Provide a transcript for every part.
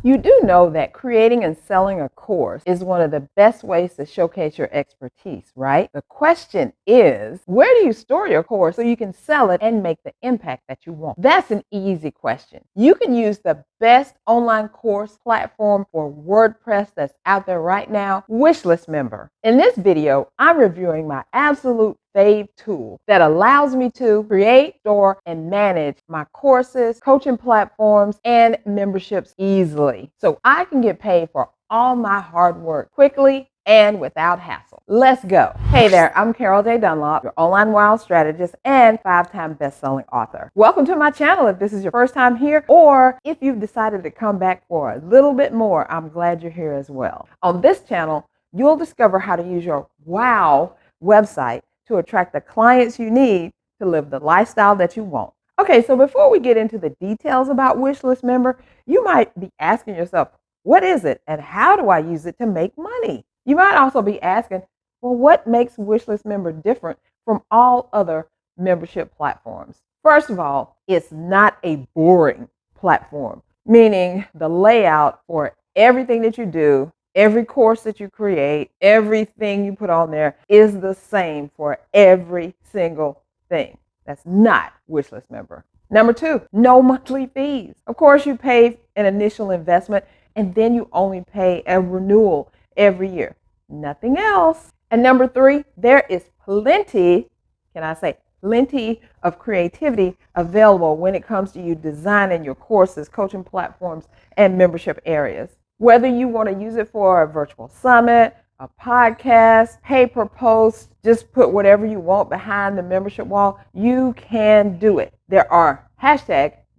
You do know that creating and selling a course is one of the best ways to showcase your expertise, right? The question is, where do you store your course so you can sell it and make the impact that you want? That's an easy question. You can use the best online course platform for WordPress that's out there right now, Wishlist Member. In this video, I'm reviewing my absolute fave tool that allows me to create, store, and manage my courses, coaching platforms, and memberships easily, so I can get paid for all my hard work quickly and without hassle. Let's go. Hey there, I'm Carol J. Dunlop, your online wild strategist and 5-time best-selling author. Welcome to my channel if this is your first time here, or if you've decided to come back for a little bit more, I'm glad you're here as well. On this channel, you'll discover how to use your wow website to attract the clients you need to live the lifestyle that you want. Okay, so before we get into the details about Wishlist Member, you might be asking yourself, what is it and how do I use it to make money? You might also be asking, well, what makes Wishlist Member different from all other membership platforms? First of all, it's not a boring platform, meaning the layout for everything that you do, every course that you create, everything you put on there is the same for every single thing. That's not Wishlist Member. Number 2, no monthly fees. Of course, you pay an initial investment and then you only pay a renewal every year. Nothing else. And number 3, there is plenty of creativity available when it comes to you designing your courses, coaching platforms, and membership areas. Whether you want to use it for a virtual summit, a podcast, pay-per-post, just put whatever you want behind the membership wall, you can do it. There are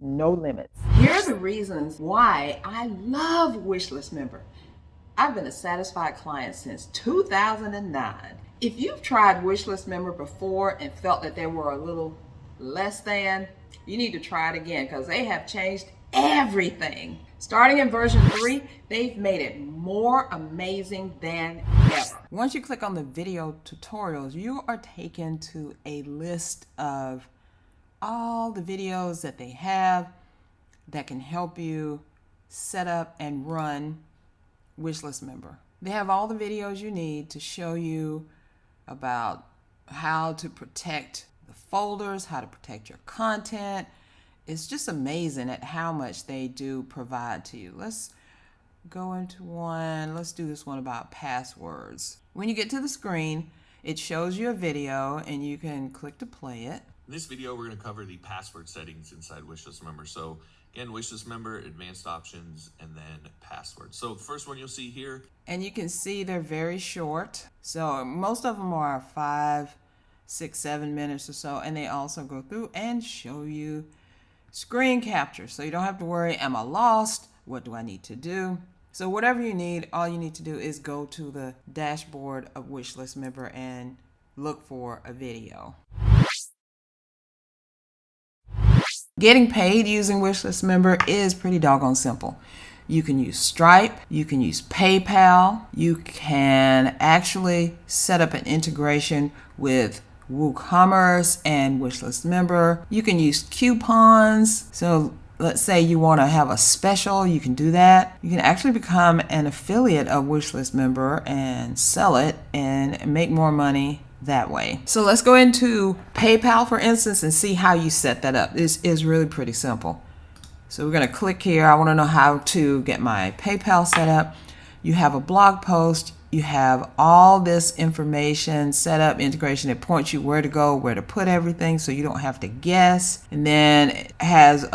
#no limits. Here are the reasons why I love Wishlist Member. I've been a satisfied client since 2009. If you've tried Wishlist Member before and felt that they were a little less than, you need to try it again because they have changed everything. Starting in version 3, they've made it more amazing than ever. Once you click on the video tutorials, you are taken to a list of all the videos that they have that can help you set up and run Wishlist Member. They have all the videos you need to show you about how to protect the folders, how to protect your content. It's just amazing at how much they do provide to you. Let's go into one. Let's do this one about passwords. When you get to the screen, it shows you a video and you can click to play it. In this video, we're going to cover the password settings inside Wishlist Member. So again, Wishlist Member, advanced options, and then passwords. So the first one you'll see here. And you can see they're very short. So most of them are 5, 6, 7 minutes or so. And they also go through and show you screen capture. So you don't have to worry, am I lost? What do I need to do? So whatever you need, all you need to do is go to the dashboard of Wishlist Member and look for a video. Getting paid using Wishlist Member is pretty doggone simple. You can use Stripe, you can use PayPal, you can actually set up an integration with WooCommerce and Wishlist Member. You can use coupons. So let's say you want to have a special, you can do that. You can actually become an affiliate of Wishlist Member and sell it and make more money that way. So let's go into PayPal, for instance, and see how you set that up. This is really pretty simple. So we're going to click here. I want to know how to get my PayPal set up. You have a blog post. You have all this information set up, integration. It points you where to go, where to put everything so you don't have to guess. And then it has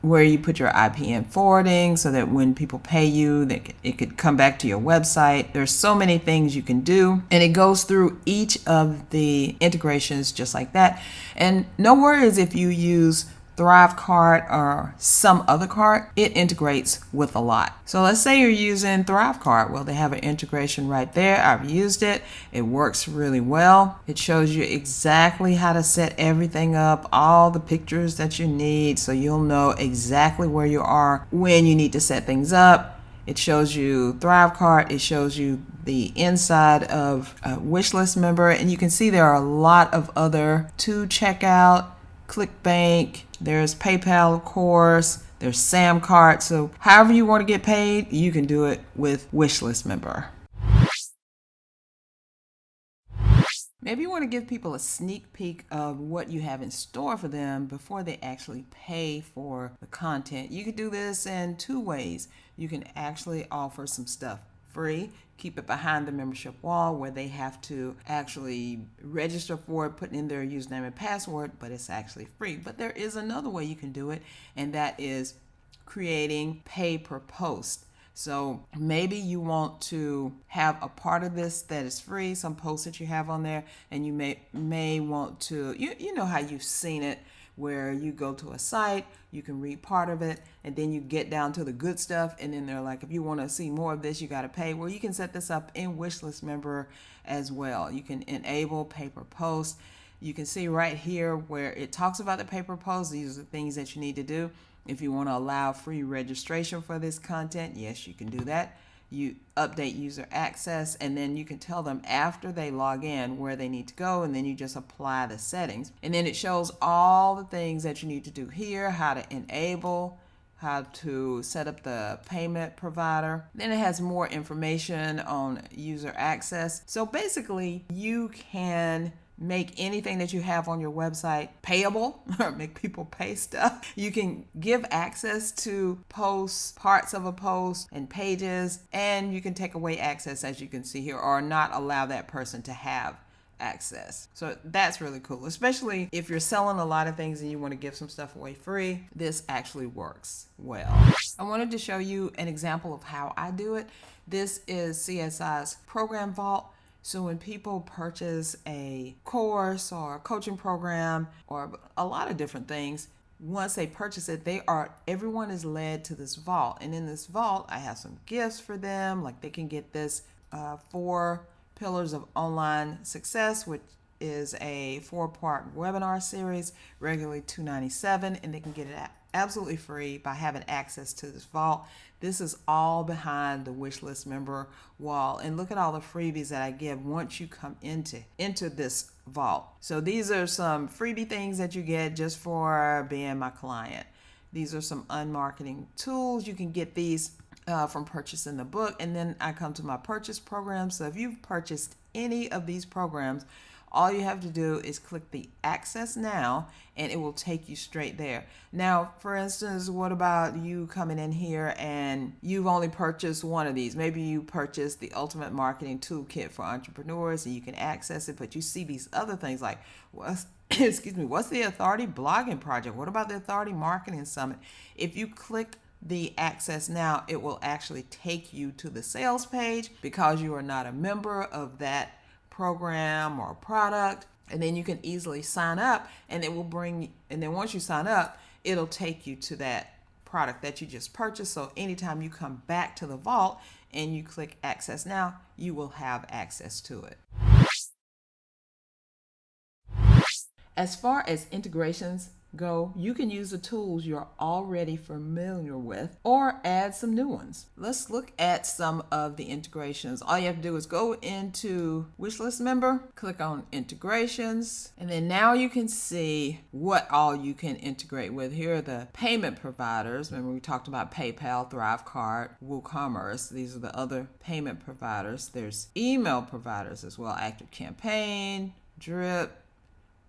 where you put your IPN forwarding so that when people pay you, it could come back to your website. There's so many things you can do. And it goes through each of the integrations just like that. And no worries if you use ThriveCart or some other cart, it integrates with a lot. So let's say you're using ThriveCart. Well, they have an integration right there. I've used it. It works really well. It shows you exactly how to set everything up, all the pictures that you need, so you'll know exactly where you are when you need to set things up. It shows you ThriveCart. It shows you the inside of a Wishlist Member, and you can see there are a lot of other to check out. ClickBank, there's PayPal, of course, there's Sam card. So however you want to get paid, you can do it with Wishlist Member. Maybe you want to give people a sneak peek of what you have in store for them before they actually pay for the content. You could do this in two ways. You can actually offer some stuff free, keep it behind the membership wall where they have to actually register for it, put in their username and password, but it's actually free. But there is another way you can do it, and that is creating pay per post. So maybe you want to have a part of this that is free, some posts that you have on there, and you may want to, you know how you've seen it, where you go to a site, you can read part of it, and then you get down to the good stuff, and then they're like, if you want to see more of this, you got to pay. Well, you can set this up in Wishlist Member as well. You can enable pay per post. You can see right here where it talks about the pay per post. These are the things that you need to do. If you want to allow free registration for this content, yes, you can do that. You update user access, and then you can tell them after they log in where they need to go, and then you just apply the settings. And then it shows all the things that you need to do here, how to enable, how to set up the payment provider. Then it has more information on user access. So basically, you can make anything that you have on your website payable, or make people pay stuff. You can give access to posts, parts of a post, and pages, and you can take away access, as you can see here, or not allow that person to have access. So that's really cool, especially if you're selling a lot of things and you want to give some stuff away free. This actually works well. I wanted to show you an example of how I do it. This is CSI's Program Vault. So when people purchase a course or a coaching program or a lot of different things, once they purchase it, everyone is led to this vault. And in this vault, I have some gifts for them. Like they can get this 4 Pillars of Online Success, which is a 4-part webinar series, regularly $297, and they can get it absolutely free by having access to this vault. This is all behind the Wishlist Member wall, and look at all the freebies that I give once you come into this vault. So these are some freebie things that you get just for being my client. These are some unmarketing tools. You can get these from purchasing the book, and then I come to my purchase program. So if you've purchased any of these programs, all you have to do is click the Access Now, and it will take you straight there. Now, for instance, what about you coming in here and you've only purchased one of these? Maybe you purchased the Ultimate Marketing Toolkit for Entrepreneurs, and you can access it, but you see these other things like, what's the Authority Blogging Project? What about the Authority Marketing Summit? If you click the Access Now, it will actually take you to the sales page because you are not a member of that program or product, and then you can easily sign up, and then once you sign up, it'll take you to that product that you just purchased. So anytime you come back to the vault and you click Access Now, you will have access to it. As far as integrations go, you can use the tools you're already familiar with or add some new ones. Let's look at some of the integrations. All you have to do is go into Wishlist Member, click on Integrations, and then now you can see what all you can integrate with. Here are the payment providers. Remember we talked about PayPal, ThriveCard, WooCommerce. These are the other payment providers. There's email providers as well, ActiveCampaign, Drip,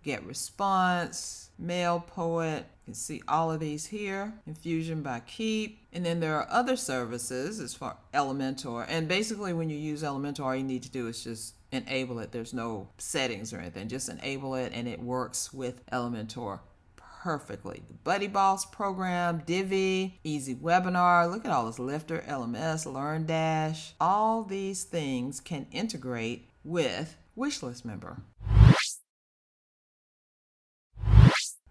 GetResponse, MailPoet. You can see all of these here. Infusion by Keep. And then there are other services as far Elementor. And basically when you use Elementor, all you need to do is just enable it. There's no settings or anything. Just enable it and it works with Elementor perfectly. The Buddy Boss program, Divi, Easy Webinar. Look at all this. Lifter, LMS, LearnDash. All these things can integrate with Wishlist Member.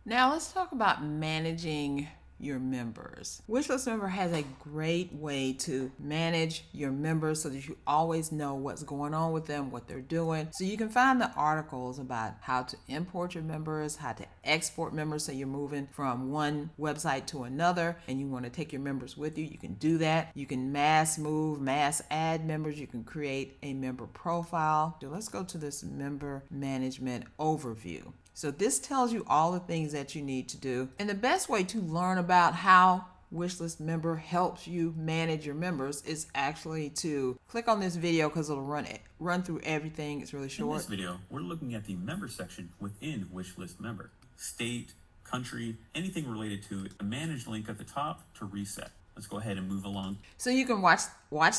Now let's talk about managing your members. Wishlist Member has a great way to manage your members so that you always know what's going on with them, what they're doing. So you can find the articles about how to import your members, how to export members. So you're moving from one website to another and you want to take your members with you. You can do that. You can mass move, mass add members. You can create a member profile. So let's go to this member management overview. So this tells you all the things that you need to do. And the best way to learn about how Wishlist Member helps you manage your members is actually to click on this video because it'll run through everything. It's really short. In this video, we're looking at the member section within Wishlist Member. State, country, anything related to a managed link at the top to reset. Let's go ahead and move along. So you can watch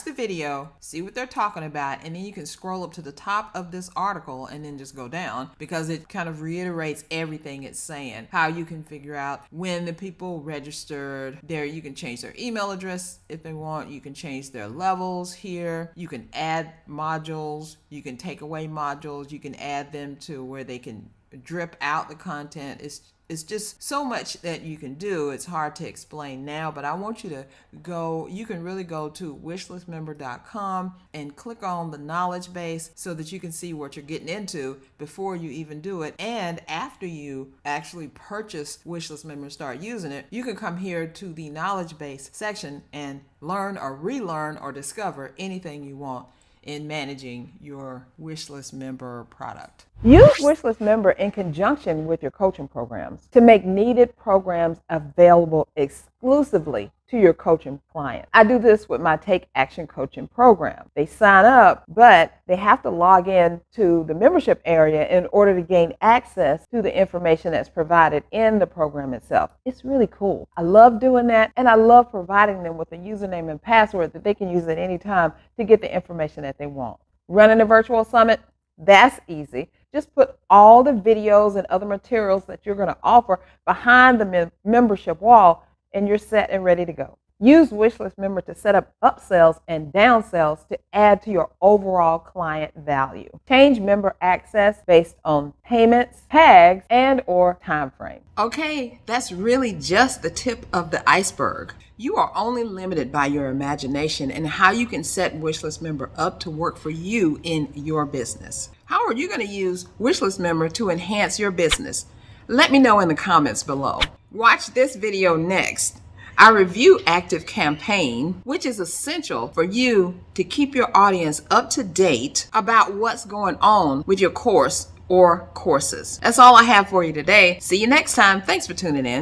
the video, see what they're talking about, and then you can scroll up to the top of this article and then just go down because it kind of reiterates everything it's saying. How you can figure out when the people registered. There you can change their email address if they want. You can change their levels here. You can add modules. You can take away modules. You can add them to where they can drip out the content. It's just so much that you can do. It's hard to explain now, but I want you to go, you can really go to wishlistmember.com and click on the knowledge base so that you can see what you're getting into before you even do it. And after you actually purchase Wishlist Member and start using it, you can come here to the knowledge base section and learn or relearn or discover anything you want in managing your Wishlist Member product. Use Wishlist Member in conjunction with your coaching programs to make needed programs available exclusively to your coaching clients. I do this with my Take Action coaching program. They sign up, but they have to log in to the membership area in order to gain access to the information that's provided in the program itself. It's really cool. I love doing that, and I love providing them with a username and password that they can use at any time to get the information that they want. Running a virtual summit? That's easy. Just put all the videos and other materials that you're going to offer behind the membership wall, and you're set and ready to go. Use Wishlist Member to set up upsells and downsells to add to your overall client value. Change member access based on payments, tags, and or time frame. Okay, that's really just the tip of the iceberg. You are only limited by your imagination and how you can set Wishlist Member up to work for you in your business. How are you going to use Wishlist Member to enhance your business? Let me know in the comments below. Watch this video next. I review Active Campaign, which is essential for you to keep your audience up to date about what's going on with your course or courses. That's all I have for you today. See you next time. Thanks for tuning in.